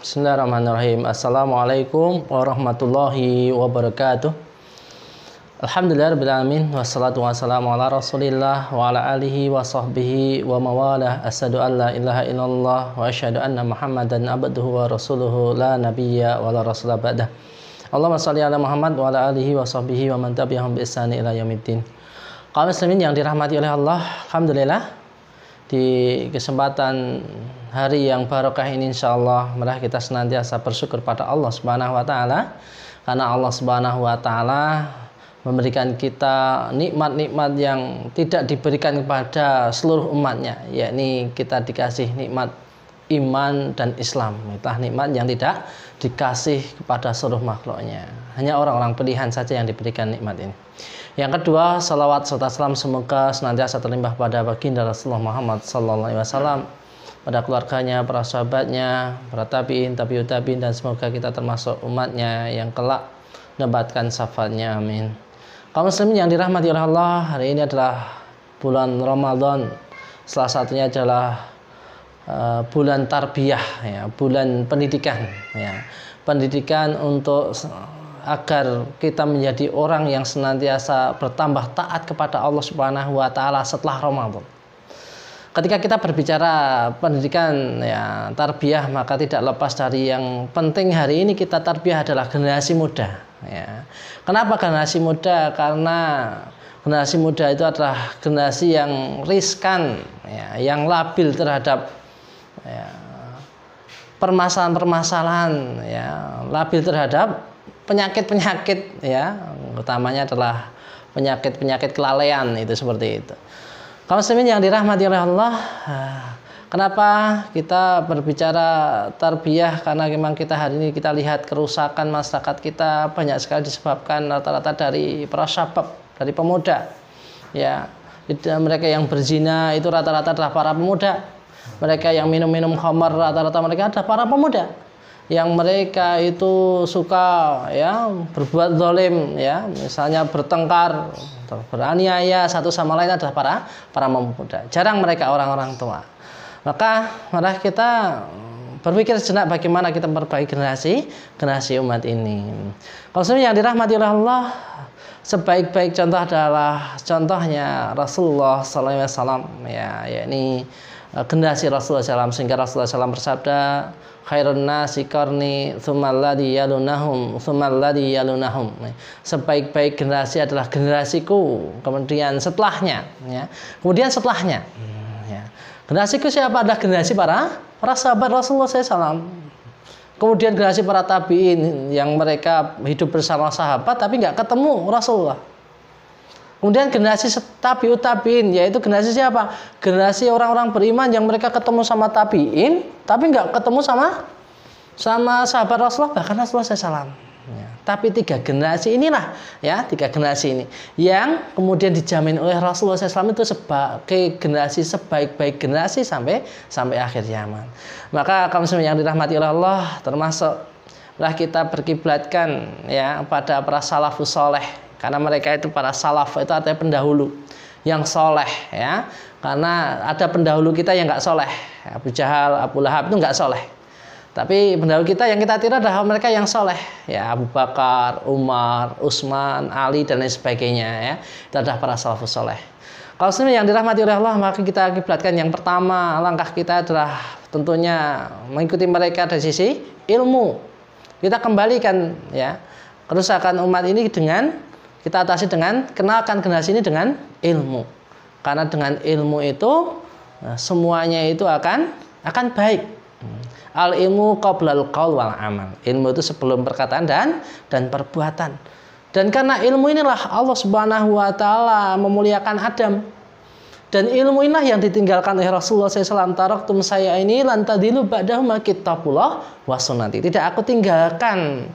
Bismillahirrahmanirrahim. Assalamualaikum warahmatullahi wabarakatuh. Alhamdulillahirrahmanirrahim. Wassalatu wassalamu ala rasulillah wa ala alihi wa sahbihi wa mawalah. Asyhadu an la ilaha illallah wa asyhadu anna muhammadan abduhu wa rasuluhu la nabiyya wa la rasulah ba'dah. Allahumma shalli ala Muhammad wa ala alihi wa sahbihi wa man tabi'ahum bi ihsani ila yaumiddin. Kaum muslimin yang dirahmati oleh Allah, alhamdulillah di kesempatan hari yang barokah ini insyaallah marilah kita senantiasa bersyukur pada Allah Subhanahu wa taala, karena Allah Subhanahu wa taala memberikan kita nikmat-nikmat yang tidak diberikan kepada seluruh umatnya, yakni kita dikasih nikmat iman dan Islam. Itulah nikmat yang tidak dikasih kepada seluruh makhluknya. Hanya orang-orang pilihan saja yang diberikan nikmat ini. Yang kedua, salawat serta salam semoga senantiasa terlimpah pada baginda Rasulullah Muhammad SAW, pada keluarganya, para sahabatnya, para tabi'in, tabi'ut tabi'in, dan semoga kita termasuk umatnya yang kelak mendapatkan syafaatnya. Amin. Kaum muslimin yang dirahmati oleh Allah, hari ini adalah bulan Ramadan. Salah satunya adalah bulan tarbiyah, ya, bulan pendidikan, ya. Pendidikan untuk agar kita menjadi orang yang senantiasa bertambah taat kepada Allah Subhanahu wa taala setelah Ramadan. Ketika kita berbicara pendidikan, ya, tarbiyah, maka tidak lepas dari yang penting hari ini kita tarbiyah adalah generasi muda, ya. Kenapa generasi muda? Karena generasi muda itu adalah generasi yang riskan, ya, yang labil terhadap, ya, permasalahan-permasalahan, ya, labil terhadap penyakit-penyakit, ya, utamanya adalah penyakit-penyakit kelalaian, itu seperti itu. Kaum muslimin yang dirahmati oleh Allah, kenapa kita berbicara tarbiyah? Karena memang kita hari ini kita lihat kerusakan masyarakat kita banyak sekali disebabkan rata-rata dari para syabab, dari pemuda, ya. Mereka yang berzina itu rata-rata adalah para pemuda. Mereka yang minum-minum khamar rata-rata mereka adalah para pemuda. Yang mereka itu suka, ya, berbuat zalim, ya, misalnya bertengkar, beraniaya satu sama lain adalah para pemuda. Jarang mereka orang-orang tua. Maka marilah kita berpikir sejenak bagaimana kita memperbaiki generasi umat ini. Kalau yang dirahmati oleh Allah, sebaik-baik contoh adalah contohnya Rasulullah SAW, ya, yakni generasi Rasulullah SAW, sehingga Rasulullah SAW bersabda, khairun nasi qarni tsummal ladzi yalunahum tsummal ladzi yalunahum. Sebaik-baik generasi adalah generasiku, kemudian setelahnya, ya. Kemudian setelahnya, ya. Generasiku siapa? Adalah generasi para sahabat Rasulullah SAW. Kemudian generasi para tabi'in yang mereka hidup bersama sahabat tapi nggak ketemu Rasulullah. Kemudian generasi tabi'ut tabi'in, yaitu generasi siapa? Generasi orang-orang beriman yang mereka ketemu sama tabi'in tapi nggak ketemu sama sahabat Rasulullah, bahkan Rasulullah SAW. Ya. Tapi tiga generasi inilah, ya, tiga generasi ini yang kemudian dijamin oleh Rasulullah SAW itu sebagai generasi sebaik-baik generasi sampai akhir zaman. Maka kaum muslimin yang dirahmati oleh Allah, termasuklah kita berkiblatkan, ya, pada para salafus soleh. Karena mereka itu para salaf, itu artinya pendahulu yang soleh, ya. Karena ada pendahulu kita yang nggak soleh, Abu Jahal, Abu Lahab itu nggak soleh. Tapi pendahulu kita yang kita tiru adalah mereka yang soleh, ya, Abu Bakar, Umar, Utsman, Ali, dan lain sebagainya, ya. Itu adalah para salafus soleh. Kalau sebenarnya yang dirahmati oleh Allah, maka kita kiblatkan yang pertama, langkah kita adalah tentunya mengikuti mereka dari sisi ilmu. Kita kembalikan, ya, kerusakan umat ini dengan kita atasi dengan kenalkan generasi ini dengan ilmu. Karena dengan ilmu itu semuanya itu akan baik. Al ilmu qablal qaul wal amal. Ilmu itu sebelum perkataan dan perbuatan. Dan karena ilmu inilah Allah Subhanahu wa taala memuliakan Adam. Dan ilmu inilah yang ditinggalkan oleh Rasulullah SAW. Taraktum saya ini lan tadilu ba'dahu kitabullah wa sunnati. Tidak aku tinggalkan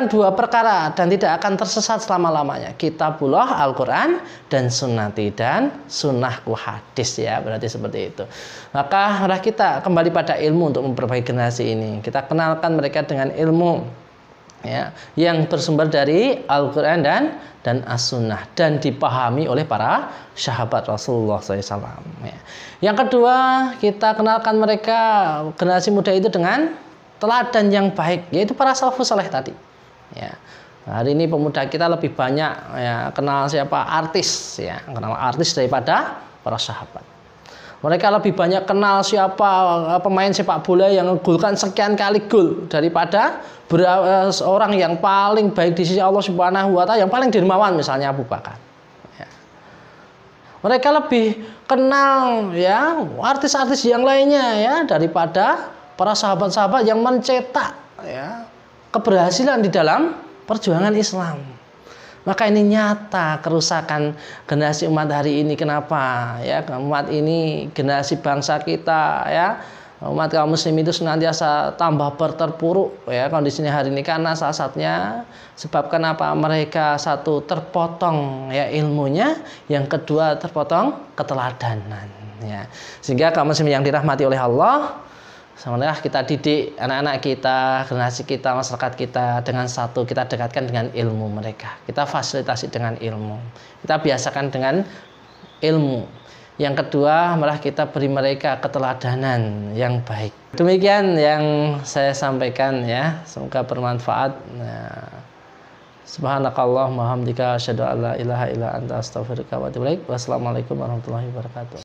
dua perkara dan tidak akan tersesat selama-lamanya. Kitabullah, Al-Quran, dan sunnati, dan sunnahku hadis, ya, berarti seperti itu. Maka harus kita kembali pada ilmu untuk memperbaiki generasi ini. Kita kenalkan mereka dengan ilmu. ya, yang bersumber dari Al-Quran dan As-Sunnah dan dipahami oleh para sahabat Rasulullah SAW. Ya. Yang kedua, kita kenalkan mereka generasi muda itu dengan teladan yang baik, yaitu para salafus saleh tadi. Ya. Hari ini pemuda kita lebih banyak ya, kenal siapa artis, ya, kenal artis daripada para sahabat. Mereka lebih banyak kenal siapa pemain sepak bola yang menggolkan sekian kali gol daripada orang yang paling baik di sisi Allah Subhanahu wa Ta'ala, yang paling dermawan, misalnya Abu Bakar. Ya. Mereka lebih kenal ya artis-artis yang lainnya ya daripada para sahabat-sahabat yang mencetak ya keberhasilan di dalam perjuangan Islam. Maka ini nyata kerusakan generasi umat hari ini. Kenapa? Ya, umat ini generasi bangsa kita ya, umat kaum muslim itu senantiasa tambah berterpuruk ya kondisinya hari ini, karena salah satunya sebab kenapa mereka satu terpotong ya ilmunya, yang kedua terpotong keteladanan ya. Sehingga kaum muslim yang dirahmati oleh Allah, sebenarnya kita didik anak-anak kita, generasi kita, masyarakat kita dengan satu, kita dekatkan dengan ilmu mereka. Kita fasilitasi dengan ilmu. Kita biasakan dengan ilmu. Yang kedua, malah kita beri mereka keteladanan yang baik. Demikian yang saya sampaikan ya. Semoga bermanfaat. Subhanakallahumma hamdika asyhadu an la ilaha illa anta astaghfiruka wa atubu ilaik. Wassalamualaikum warahmatullahi wabarakatuh.